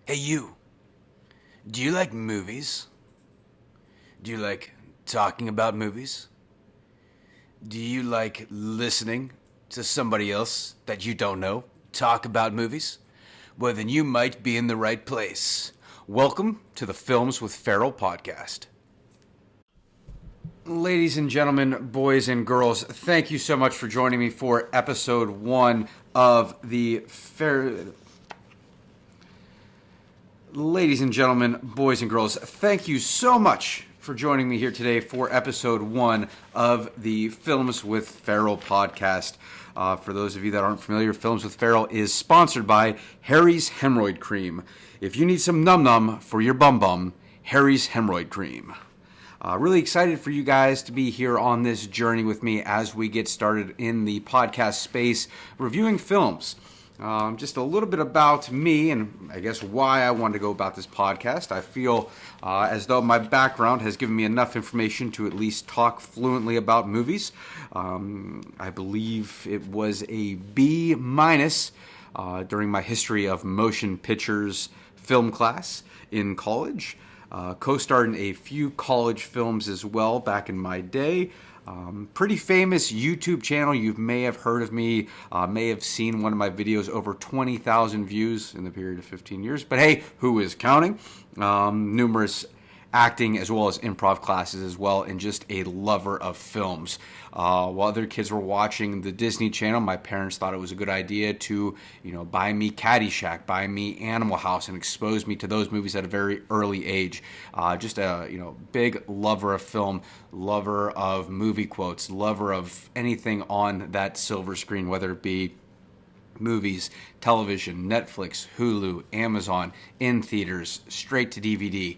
Hey you, do you like movies? Do you like talking about movies? Do you like listening to somebody else that you don't know talk about movies? Well, then you might be in the right place. Welcome to the Films with Ferrell Podcast. Ladies and gentlemen, boys and girls, thank you so much for joining me for episode 1 of the Ladies and gentlemen, boys and girls, thank you so much for joining me here today for episode 1 of the Films with Ferrell podcast. For those of you that aren't familiar, Films with Ferrell is sponsored by Harry's Hemorrhoid Cream. If you need some num-num for your bum-bum, Harry's Hemorrhoid Cream. Really excited for you guys to be here on this journey with me as we get started in the podcast space, reviewing films. Just a little bit about me and I guess why I wanted to go about this podcast. I feel as though my background has given me enough information to at least talk fluently about movies. I believe it was a B- during my history of motion pictures film class in college. Co-starred in a few college films as well back in my day. Pretty famous YouTube channel. You may have heard of me, may have seen one of my videos, over 20,000 views in the period of 15 years. But hey, who is counting? Numerous acting as well as improv classes as well, and just a lover of films. While other kids were watching the Disney Channel, my parents thought it was a good idea to, buy me Caddyshack, buy me Animal House, and expose me to those movies at a very early age. Just a, big lover of film, lover of movie quotes, lover of anything on that silver screen, whether it be movies, television, Netflix, Hulu, Amazon, in theaters, straight to DVD.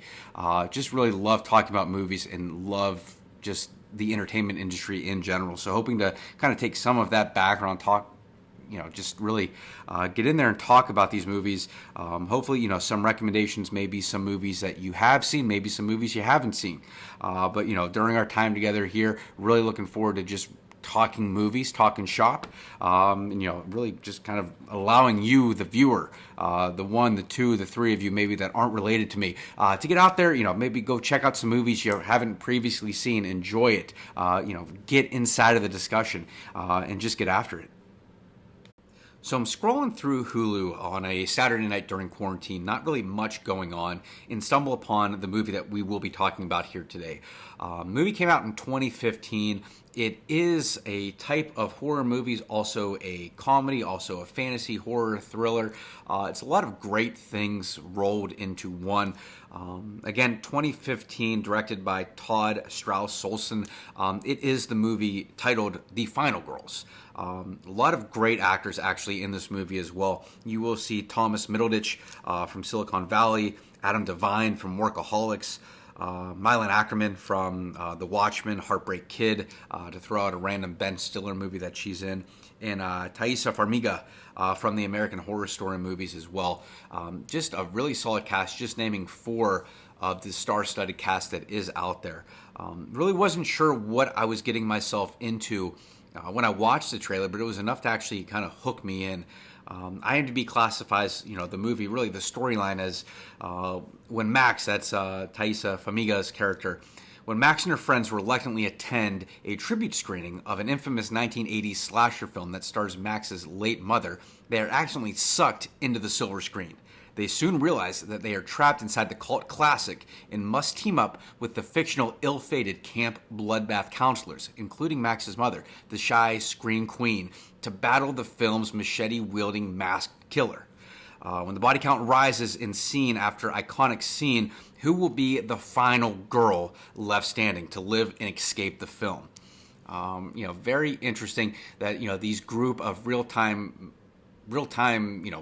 Just really love talking about movies and love just the entertainment industry in general. So hoping to kind of take some of that background, talk, just really get in there and talk about these movies. Hopefully, some recommendations, maybe some movies that you have seen, maybe some movies you haven't seen. But, during our time together here, really looking forward to just talking movies, talking shop, really just kind of allowing you, the viewer, the one, the two, the three of you maybe that aren't related to me, to get out there, maybe go check out some movies you haven't previously seen, enjoy it, get inside of the discussion, and just get after it. So I'm scrolling through Hulu on a Saturday night during quarantine, not really much going on, and stumble upon the movie that we will be talking about here today. Movie came out in 2015. It is a type of horror movies, also a comedy, also a fantasy, horror, thriller. It's a lot of great things rolled into one. Again, 2015, directed by Todd Strauss-Olson. It is the movie titled The Final Girls. A lot of great actors actually in this movie as well. You will see Thomas Middleditch from Silicon Valley, Adam Devine from Workaholics, Mylon Ackerman from The Watchmen, Heartbreak Kid, to throw out a random Ben Stiller movie that she's in, and Taissa Farmiga from the American Horror Story movies as well. Just a really solid cast, just naming 4 of the star-studded cast that is out there. Really wasn't sure what I was getting myself into when I watched the trailer, but it was enough to actually kind of hook me in. IMDb classifies, the movie, really the storyline as when Max, that's Taissa Farmiga's character, when Max and her friends reluctantly attend a tribute screening of an infamous 1980s slasher film that stars Max's late mother, they are accidentally sucked into the silver screen. They soon realize that they are trapped inside the cult classic and must team up with the fictional ill-fated camp bloodbath counselors, including Max's mother, the shy scream queen, to battle the film's machete-wielding masked killer. When the body count rises in scene after iconic scene, who will be the final girl left standing to live and escape the film? Very interesting that, these group of real-time,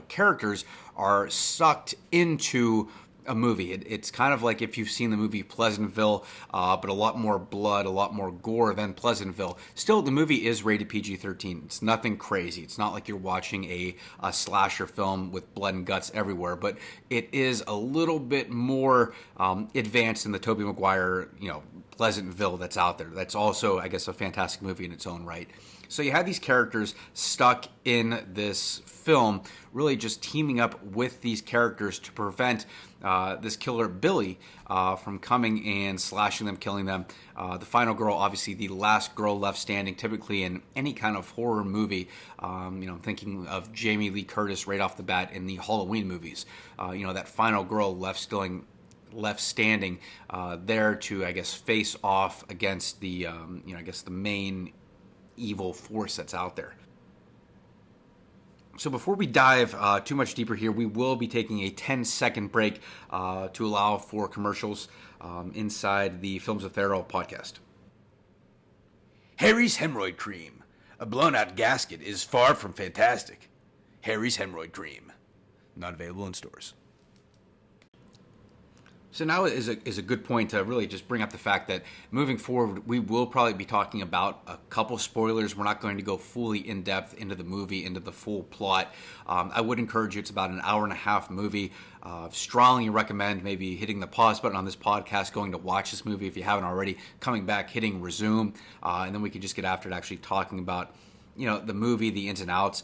characters are sucked into a movie. It's kind of like if you've seen the movie Pleasantville, but a lot more blood, a lot more gore than Pleasantville. Still, the movie is rated PG-13. It's nothing crazy. It's not like you're watching a slasher film with blood and guts everywhere, but it is a little bit more advanced than the Tobey Maguire, Pleasantville that's out there. That's also, I guess, a fantastic movie in its own right. So you have these characters stuck in this film, really just teaming up with these characters to prevent this killer Billy from coming and slashing them, killing them. The final girl, obviously the last girl left standing, typically in any kind of horror movie. I'm thinking of Jamie Lee Curtis right off the bat in the Halloween movies. That final girl left standing there to, I guess, face off against the, the main evil force that's out there. So before we dive too much deeper here, we will be taking a 10-second break to allow for commercials inside the Films with Ferrell podcast. Harry's Hemorrhoid Cream. A blown-out gasket is far from fantastic. Harry's Hemorrhoid Cream. Not available in stores. So now is a good point to really just bring up the fact that moving forward, we will probably be talking about a couple spoilers. We're not going to go fully in depth into the movie, into the full plot. I would encourage you, it's about an hour and a half movie. Strongly recommend maybe hitting the pause button on this podcast, going to watch this movie if you haven't already, coming back, hitting resume, and then we can just get after it actually talking about the movie, the ins and outs.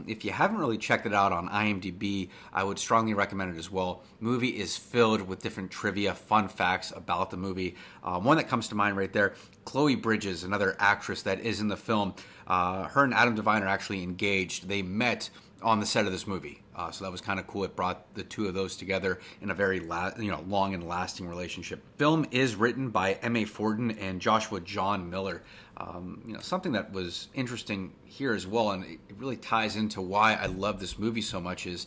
If you haven't really checked it out on IMDb, I would strongly recommend it as well. Movie is filled with different trivia, fun facts about the movie. One that comes to mind right there, Chloe Bridges, another actress that is in the film. Her and Adam Devine are actually engaged. They met on the set of this movie. So that was kind of cool. It brought the two of those together in a very long and lasting relationship. Film is written by M.A. Forden and Joshua John Miller. Something that was interesting here as well, and it really ties into why I love this movie so much is,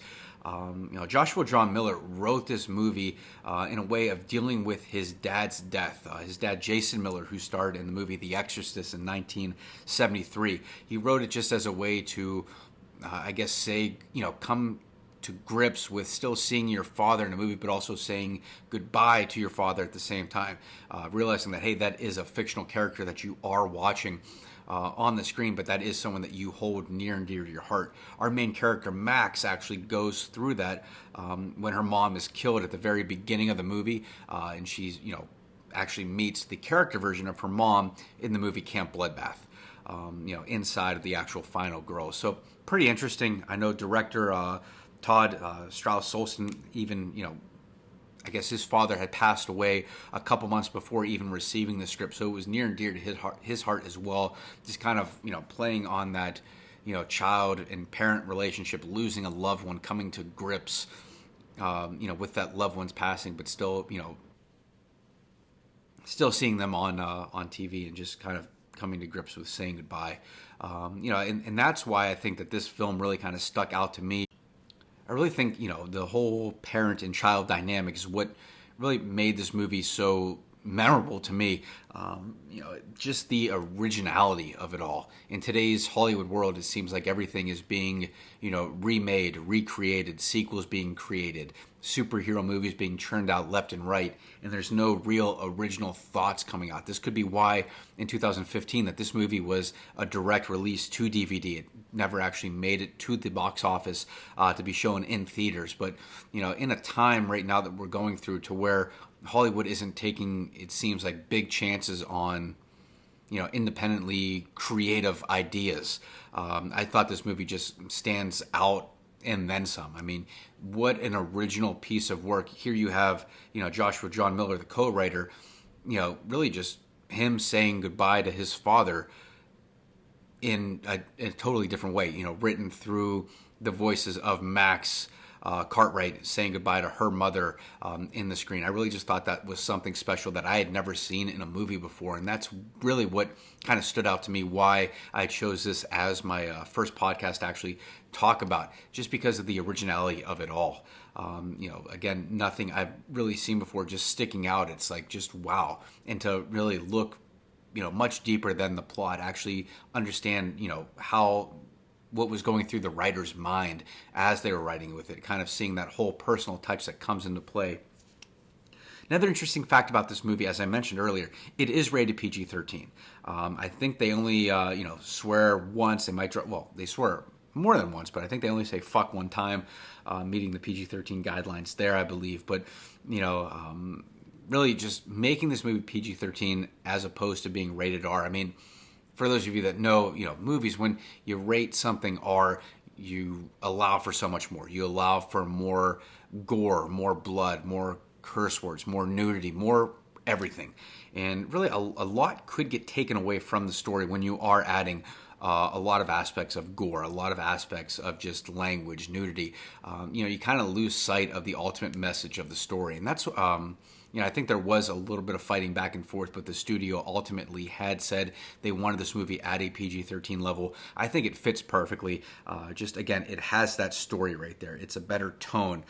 Joshua John Miller wrote this movie in a way of dealing with his dad's death. His dad, Jason Miller, who starred in the movie The Exorcist in 1973. He wrote it just as a way to come to grips with still seeing your father in a movie, but also saying goodbye to your father at the same time. Realizing that, hey, that is a fictional character that you are watching on the screen, but that is someone that you hold near and dear to your heart. Our main character, Max, actually goes through that when her mom is killed at the very beginning of the movie, and she's, actually meets the character version of her mom in the movie Camp Bloodbath. Inside of the actual final girl. So pretty interesting. I know director Todd Strauss-Olson even, I guess his father had passed away a couple months before even receiving the script. So it was near and dear to his heart as well. Just kind of, playing on that, child and parent relationship, losing a loved one, coming to grips, with that loved one's passing, but still, still seeing them on TV and just kind of coming to grips with saying goodbye. And that's why I think that this film really kind of stuck out to me. I really think, the whole parent and child dynamic is what really made this movie so memorable to me. Just the originality of it all. In today's Hollywood world, it seems like everything is being, remade, recreated, sequels being created, superhero movies being churned out left and right, and there's no real original thoughts coming out. This could be why in 2015 that this movie was a direct release to DVD. It never actually made it to the box office to be shown in theaters. But, in a time right now that we're going through to where Hollywood isn't taking, it seems like, big chances on, independently creative ideas. I thought this movie just stands out and then some. I mean, what an original piece of work. Here you have, Joshua John Miller, the co-writer, really just him saying goodbye to his father in a totally different way, written through the voices of Max Cartwright saying goodbye to her mother in the screen. I really just thought that was something special that I had never seen in a movie before, and that's really what kind of stood out to me, why I chose this as my first podcast to actually talk about, just because of the originality of it all. Again, nothing I've really seen before just sticking out. It's like, just wow. And to really look, much deeper than the plot, actually understand, what was going through the writer's mind as they were writing with it, kind of seeing that whole personal touch that comes into play. Another interesting fact about this movie, as I mentioned earlier, it is rated PG-13. I think they only, swear once. They might, they swear more than once, but I think they only say fuck one time, meeting the PG-13 guidelines there, I believe. But, really just making this movie PG-13 as opposed to being rated R. I mean, for those of you that know, movies, when you rate something R, you allow for so much more. You allow for more gore, more blood, more curse words, more nudity, more everything. And really, a lot could get taken away from the story when you are adding a lot of aspects of gore, a lot of aspects of just language, nudity. You kind of lose sight of the ultimate message of the story. And that's, I think there was a little bit of fighting back and forth, but the studio ultimately had said they wanted this movie at a PG-13 level. I think it fits perfectly. Just, again, it has that story right there. It's a better tone.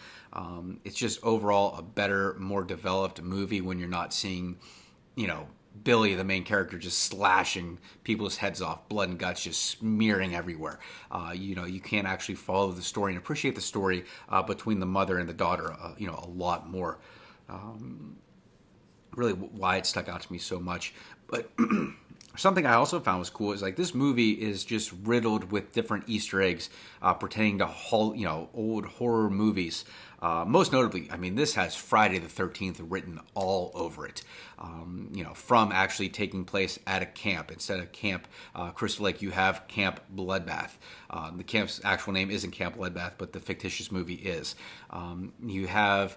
It's just overall a better, more developed movie when you're not seeing, Billy, the main character, just slashing people's heads off, blood and guts just smearing everywhere. You can't actually follow the story and appreciate the story between the mother and the daughter, a lot more. Really why it stuck out to me so much. But something I also found was cool is like this movie is just riddled with different Easter eggs pertaining to old horror movies. Most notably, this has Friday the 13th written all over it. From actually taking place at a camp. Instead of Camp Crystal Lake, you have Camp Bloodbath. The camp's actual name isn't Camp Bloodbath, but the fictitious movie is. You have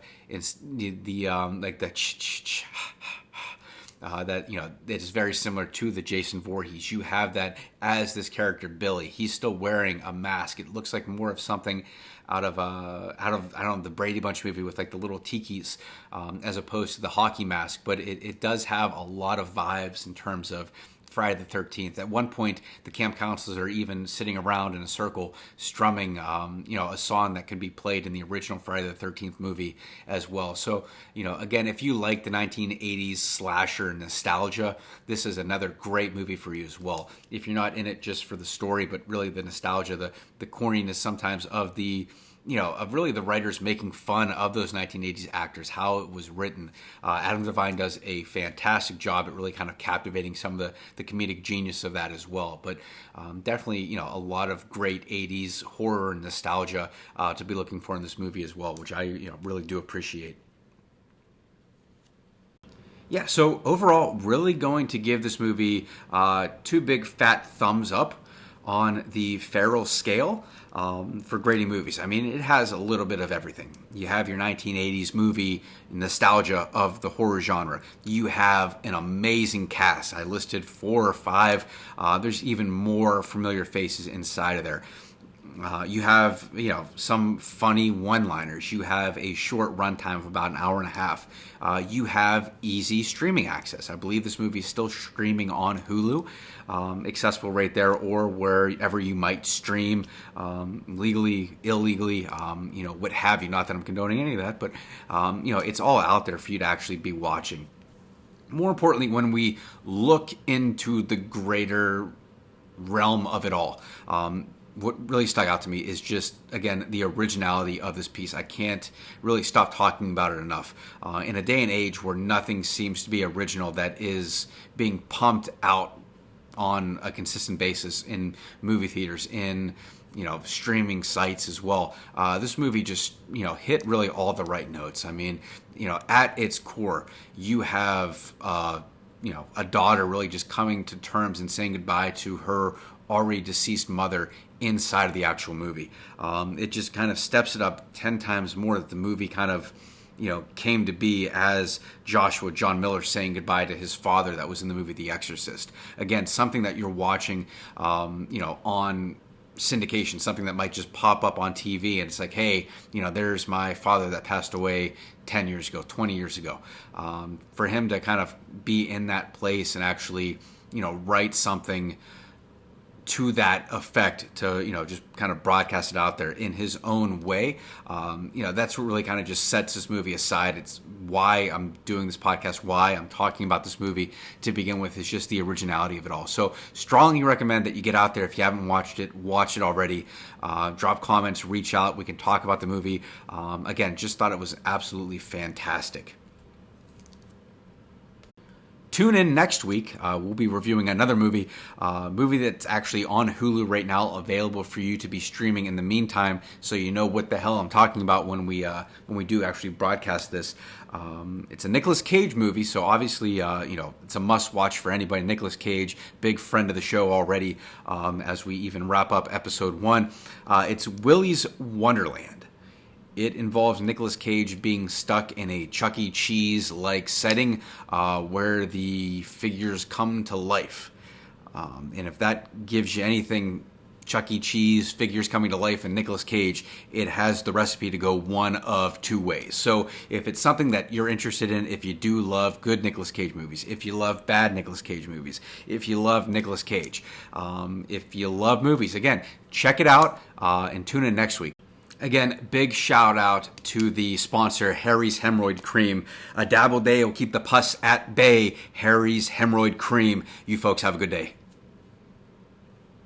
that is very similar to the Jason Voorhees. You have that as this character Billy. He's still wearing a mask. It looks like more of something out of I don't know, the Brady Bunch movie with like the little tikis, as opposed to the hockey mask. But it does have a lot of vibes in terms of Friday the 13th. At one point, the camp counselors are even sitting around in a circle strumming, a song that could be played in the original Friday the 13th movie as well. So, again, if you like the 1980s slasher nostalgia, this is another great movie for you as well. If you're not in it just for the story, but really the nostalgia, the corniness sometimes of of really the writers making fun of those 1980s actors, how it was written. Adam Devine does a fantastic job at really kind of captivating some of the comedic genius of that as well. But definitely, a lot of great 80s horror and nostalgia to be looking for in this movie as well, which I really do appreciate. Yeah, so overall, really going to give this movie 2 big fat thumbs up on the Ferrell scale for grading movies. It has a little bit of everything. You have your 1980s movie nostalgia of the horror genre. You have an amazing cast. I listed 4 or 5. There's even more familiar faces inside of there. You have, some funny one-liners. You have a short runtime of about an hour and a half. You have easy streaming access. I believe this movie is still streaming on Hulu, accessible right there, or wherever you might stream, legally, illegally, what have you. Not that I'm condoning any of that, but, it's all out there for you to actually be watching. More importantly, when we look into the greater realm of it all, what really stuck out to me is just, again, the originality of this piece. I can't really stop talking about it enough. In a day and age where nothing seems to be original that is being pumped out on a consistent basis in movie theaters, in streaming sites as well, this movie just hit really all the right notes. At its core, you have a daughter really just coming to terms and saying goodbye to her already deceased mother inside of the actual movie. It just kind of steps it up 10 times more that the movie kind of, came to be as Joshua John Miller saying goodbye to his father that was in the movie The Exorcist. Again, something that you're watching, on syndication, something that might just pop up on TV and it's like, hey, there's my father that passed away 10 years ago, 20 years ago. For him to kind of be in that place and actually, write something to that effect, to just kind of broadcast it out there in his own way, that's what really kind of just sets this movie aside. It's why I'm doing this podcast, why I'm talking about this movie to begin with, is just the originality of it all. So strongly recommend that you get out there. If you haven't watched it, watch it already. Drop comments, reach out, we can talk about the movie. Again, just thought it was absolutely fantastic. tune in next week. We'll be reviewing another movie that's actually on Hulu right now, available for you to be streaming in the meantime, so you know what the hell I'm talking about when we do actually broadcast this. It's a Nicolas Cage movie, so obviously, it's a must-watch for anybody. Nicolas Cage, big friend of the show already, as we even wrap up episode 1. It's Willy's Wonderland. It involves Nicolas Cage being stuck in a Chuck E. Cheese-like setting where the figures come to life. And if that gives you anything, Chuck E. Cheese, figures coming to life, and Nicolas Cage, it has the recipe to go one of two ways. So if it's something that you're interested in, if you do love good Nicolas Cage movies, if you love bad Nicolas Cage movies, if you love Nicolas Cage, if you love movies, again, check it out and tune in next week. Again, big shout out to the sponsor, Harry's Hemorrhoid Cream. A dabble day will keep the pus at bay. Harry's Hemorrhoid Cream. You folks have a good day.